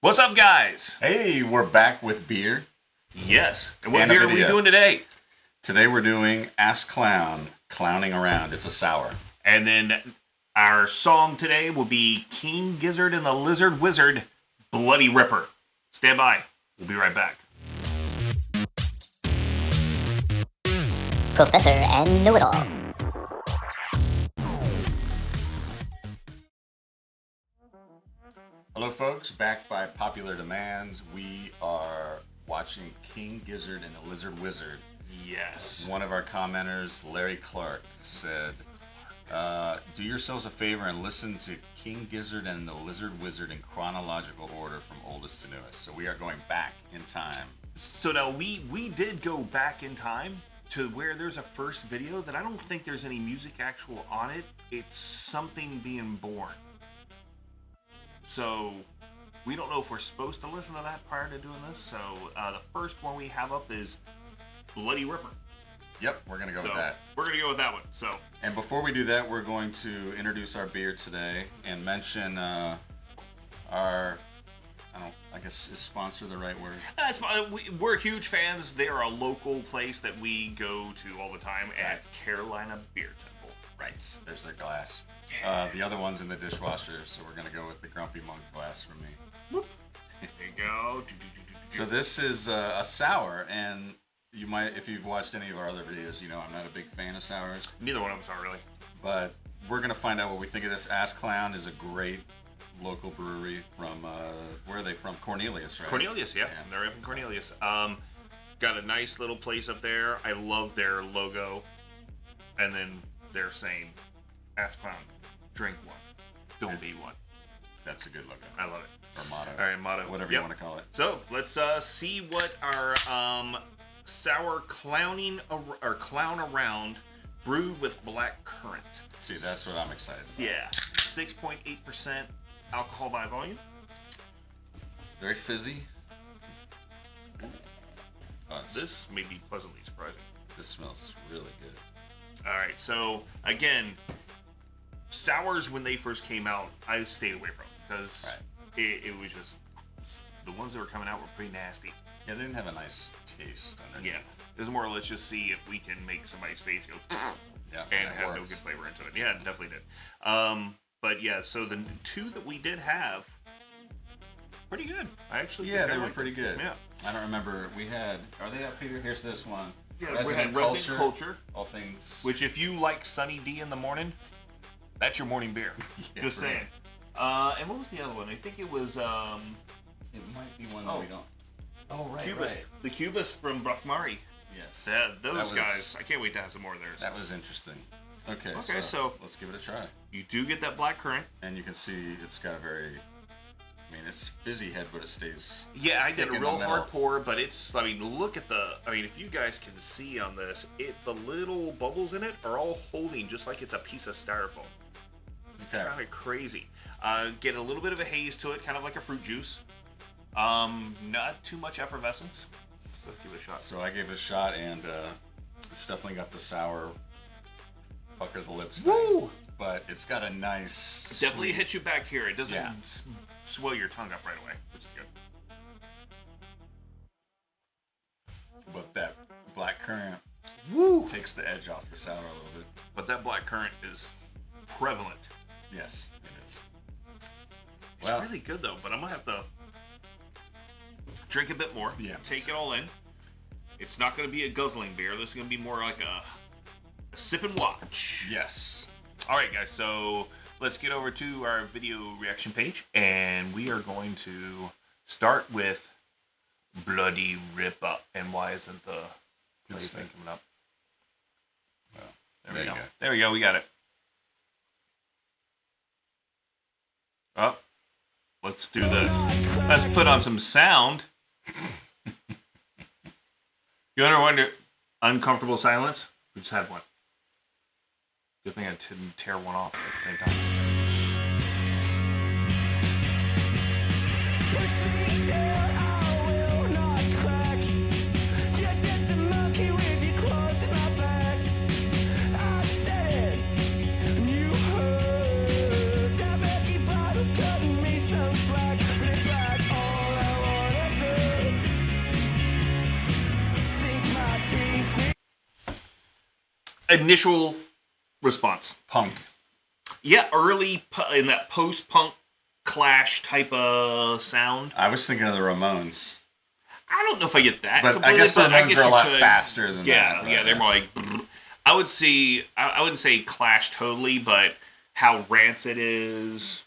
What's up, guys? Hey, we're back with beer. Yes. And what beer are we doing today? Today we're doing Ask Clown, Clowning Around. It's a sour. And then our song today will be King Gizzard and the Lizard Wizard, Bloody Ripper. Stand by. We'll be right back. Professor and Know-It-All. Hello, folks. Back by popular demand, we are watching King Gizzard and the Lizard Wizard. Yes. One of our commenters, Larry Clark, said, do yourselves a favor and listen to King Gizzard and the Lizard Wizard in chronological order from oldest to newest. So we are going back in time. So now we did go back in time to where there's a first video that I don't think there's any music actual on it. It's something being born. So we don't know if we're supposed to listen to that prior to doing this. So the first one we have up is Bloody Ripper. Yep, we're going to go with that. We're going to go with that one. So, and before we do that, we're going to introduce our beer today and mention our, I guess, is sponsor the right word? We're huge fans. They're a local place that we go to all the time, and it's Carolina Beer Temple. Right, there's their glass. The other one's in the dishwasher, so we're going to go with the Grumpy Monk glass from me. Whoop. There you go. So this is a sour, and you might, if you've watched any of our other videos, you know I'm not a big fan of sours. Neither one of us are really. But we're going to find out what we think of this. Ask Clown is a great local brewery from, where are they from? Cornelius, right? Cornelius, yeah. They're up in Cornelius. Got a nice little place up there. I love their logo. And then they're saying, Ask Clown, drink one, don't be one. That's a good logo. I love it. Or motto. All right, motto. Whatever you want to call it. So let's see what our sour clown around brewed with black currant. See, that's what I'm excited about. Yeah, 6.8% alcohol by volume. Very fizzy. This may be pleasantly surprising. This smells really good. All right, so again, sours when they first came out, I stayed away from because it was just the ones that were coming out were pretty nasty. Yeah, they didn't have a nice taste underneath. Yeah, it was more let's just see if we can make somebody's face go and have no good flavor into it. Yeah, it definitely did. But yeah, so the two that we did have, pretty good. I actually they were pretty good. Yeah, I don't remember. We had, are they up here? Here's this one. Yeah, we had Resident Culture. All things. Which, if you like Sunny D in the morning, that's your morning beer. Just saying. And what was the other one? I think it was. It might be one that we don't. Oh, right. Cubist. Right. The Cubist from Bruckmari. Yes. Those guys. I can't wait to have some more of theirs. That was interesting. Okay, so let's give it a try. You do get that black currant. And you can see it's got a very. I mean, it's fizzy head, but it stays. Yeah, I did a real hard pour, but it's. I mean, look at the. I mean, if you guys can see on this, the little bubbles in it are all holding just like it's a piece of styrofoam. It's kind of crazy. Get a little bit of a haze to it, kind of like a fruit juice. Not too much effervescence. So let's give it a shot. So I gave it a shot, and it's definitely got the sour pucker the lips thing. Woo! But it's got a nice. Definitely hit you back here. It doesn't swell your tongue up right away, which is good. But that black currant takes the edge off the sour a little bit. But that black currant is prevalent. Yes, it is. It's really good though, but I'm gonna have to drink a bit more. Yeah. Take it all in. It's not gonna be a guzzling beer. This is gonna be more like a sip and watch. Yes. All right, guys. So let's get over to our video reaction page, and we are going to start with Bloody Ripper. And why isn't the thing coming up? Well, there we go. There we go. We got it. Oh, let's do this. Let's put on some sound. You ever wonder uncomfortable silence? We just had one. Good thing I didn't tear one off at the same time. Cutting me some slack, but it's like, oh Initial response. Punk. Yeah, early in that post-punk Clash type of sound. I was thinking of the Ramones. I don't know if I get that. But I guess the Ramones are a lot faster than that. Yeah, they're more like... I would say... I wouldn't say Clash totally, but how Rancid is...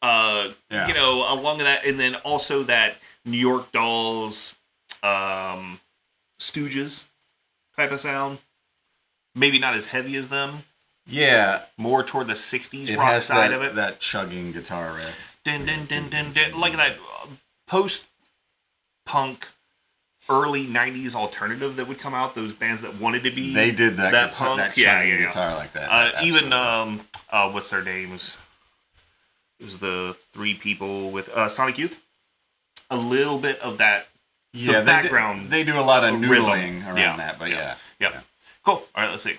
You know, along with that, and then also that New York Dolls, Stooges type of sound. Maybe not as heavy as them. Yeah. More toward the 60s rock side of it. That chugging guitar riff. Dun, dun, dun, dun, dun. Like that post-punk, early 90s alternative that would come out. Those bands that wanted to be They did that punk. that chugging guitar like that. Even, what's their names? It was the three people with Sonic Youth. A little bit of that background. They do a lot of noodling around that, but yeah. Cool. All right, let's see.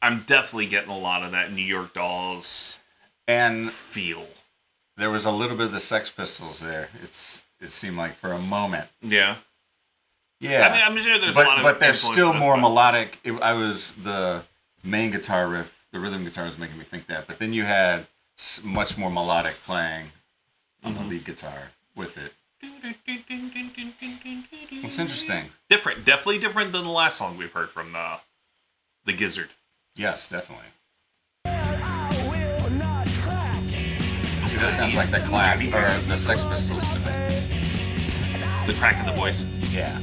I'm definitely getting a lot of that New York Dolls and feel. There was a little bit of the Sex Pistols there. It seemed like for a moment. Yeah. Yeah. I mean, I'm sure there's a lot of... But they're still more melodic. The main guitar riff, the rhythm guitar was making me think that. But then you had much more melodic playing on the lead guitar with it. It's interesting. Different. Definitely different than the last song we've heard from the Gizzard. Yes, definitely. See, this sounds like the Clash, or the Sex Pistols to me. The crack in the voice. Yeah.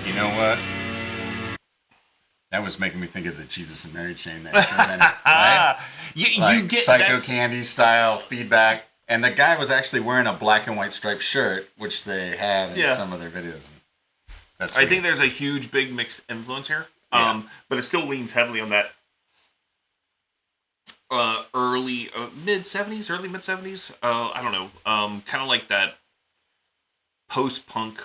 You know what? That was making me think of the Jesus and Mary chain there for a minute, right? You get Psycho Candy style feedback, and the guy was actually wearing a black and white striped shirt, which they had in some of their videos. That's I think there's a huge, big mixed influence here, but it still leans heavily on that early mid-70s, early mid-70s. I don't know, kind of like that post-punk,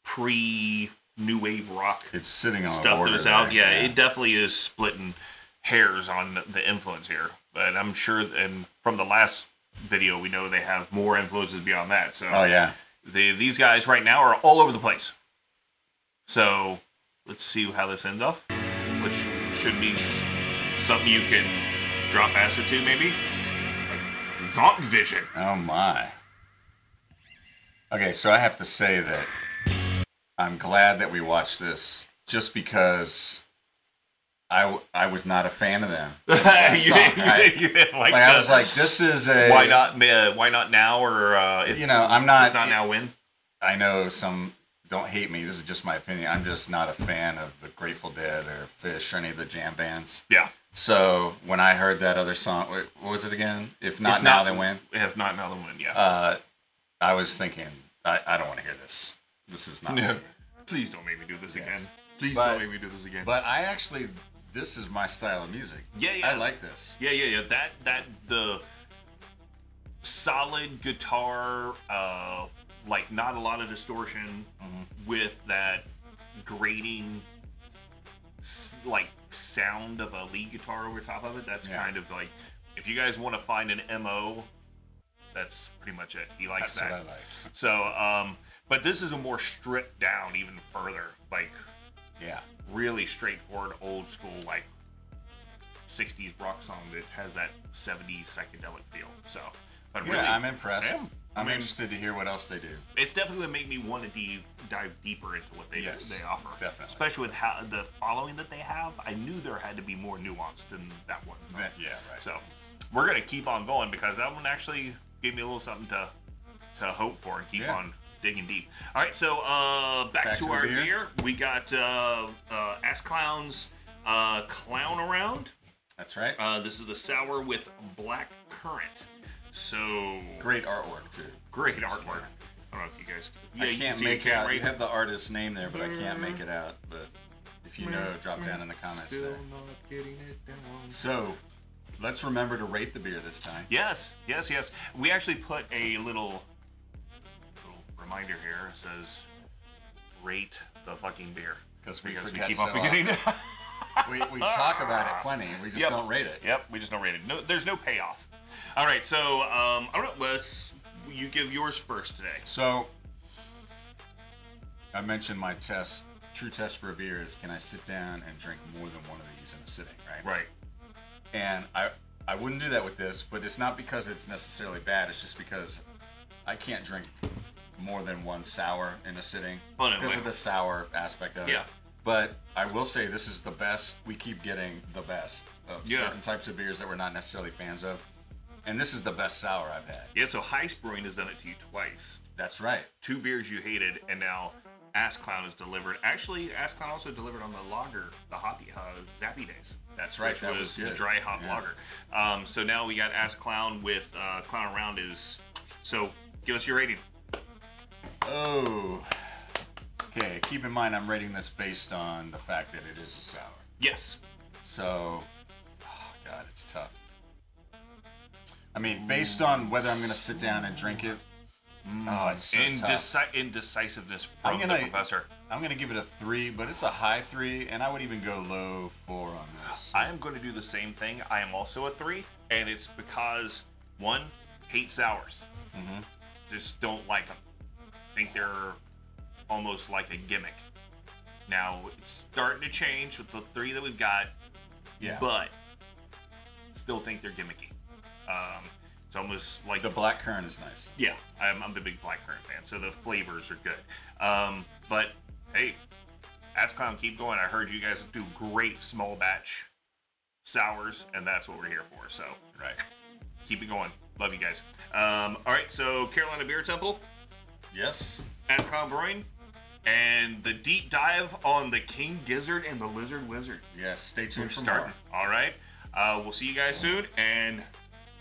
pre-new wave rock. It's sitting on stuff that was out. Yeah, it definitely is splitting hairs on the influence here. But I'm sure, and from the last video, we know they have more influences beyond that. So, these guys right now are all over the place. So, let's see how this ends up, which should be something you can drop acid to, maybe. Like Zonk Vision. Oh my. Okay, so I have to say that I'm glad that we watched this, just because I was not a fan of them. I was like, this is a why not now, or I'm not. If not now, when? I know some don't hate me. This is just my opinion. I'm just not a fan of the Grateful Dead or Fish or any of the jam bands. Yeah. So when I heard that other song, what was it again? If not now, then when? If not now, then when? Yeah. I was thinking, I don't want to hear this. This is not. No. Please don't make me do this again. Please don't make me do this again. But this is my style of music. Yeah. I like this. Yeah. The solid guitar, like not a lot of distortion, with that grating like sound of a lead guitar over top of it. That's Yeah. kind of like, if you guys want to find an MO, that's pretty much it. He likes That's that. what I like. So, but this is a more stripped down, even further, like Yeah. really straightforward, old school, like 60s rock song that has that 70s psychedelic feel. So, but really, Yeah, I'm impressed. Yeah. I'm interested to hear what else they do. it's definitely going to make me want to dive deeper into what they Yes, they offer. definitely. Especially with how the following that they have. I knew there had to be more nuanced than that one. Yeah, right. So we're going to keep on going because that one actually gave me a little something to hope for and keep on digging deep. All right, so back to the our beer. beer. We got Ask Clown's Clown Around. That's right. This is the sour with Black Currant. So Great artwork too. great artwork. I don't know if you guys. Yeah, I you can't can see make the camera, out. right? You have the artist's name there, but I can't make it out. But if you know, drop down in the comments Still there. not getting it down. So, let's remember to rate the beer this time. Yes. We actually put a little reminder here. It says, "Rate the fucking beer." Because we we forget keep so on forgetting. We talk about it plenty. We just don't rate it. Yep, we just don't rate it. No, there's no payoff. All right, so I don't know. You give yours first today. So, I mentioned my test. True test for a beer is, can I sit down and drink more than one of these in a sitting, right? Right. And I wouldn't do that with this, but it's not because it's necessarily bad. It's just because I can't drink more than one sour in a sitting Oh, no because way. of the sour aspect of Yeah. it. But I will say this is the best. We keep getting the best of Yeah. certain types of beers that we're not necessarily fans of. And this is the best sour I've had. Yeah, so Heist Brewing has done it to you twice. That's right. 2 beers you hated, and now Ask Clown has delivered. Actually, Ask Clown also delivered on the lager, the hoppy Zappy Days. That's right. Which That was the good. dry hop Yeah. lager. So now we got Ask Clown with Clown Around is. So give us your rating. Oh. Okay, keep in mind I'm rating this based on the fact that it is a sour. Yes. So, oh God, it's tough. I mean, based on whether I'm going to sit down and drink it, oh, it's so tough. Indecisiveness I'm from the professor. I'm going to give it a 3, but it's a high 3, and I would even go low 4 on this. I am going to do the same thing. I am also a 3, and it's because, one, hate sours. Mm-hmm. Just don't like them. Think they're almost like a gimmick. Now, it's starting to change with the 3 that we've got, Yeah. but still think they're gimmicky. It's almost like The Black Currant is nice. yeah, I'm a big Black Currant fan, so the flavors are good. But hey, Ask Clown, keep going. I heard you guys do great small batch sours, and that's what we're here for. So Right. keep it going. Love you guys. All right, so Carolina Beer Temple, Yes. Ask Clown Brewing, and the deep dive on the King Gizzard and the Lizard Wizard. Yes. Stay We're tuned for starting. more. All right. We'll see you guys soon, and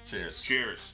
Cheers. cheers.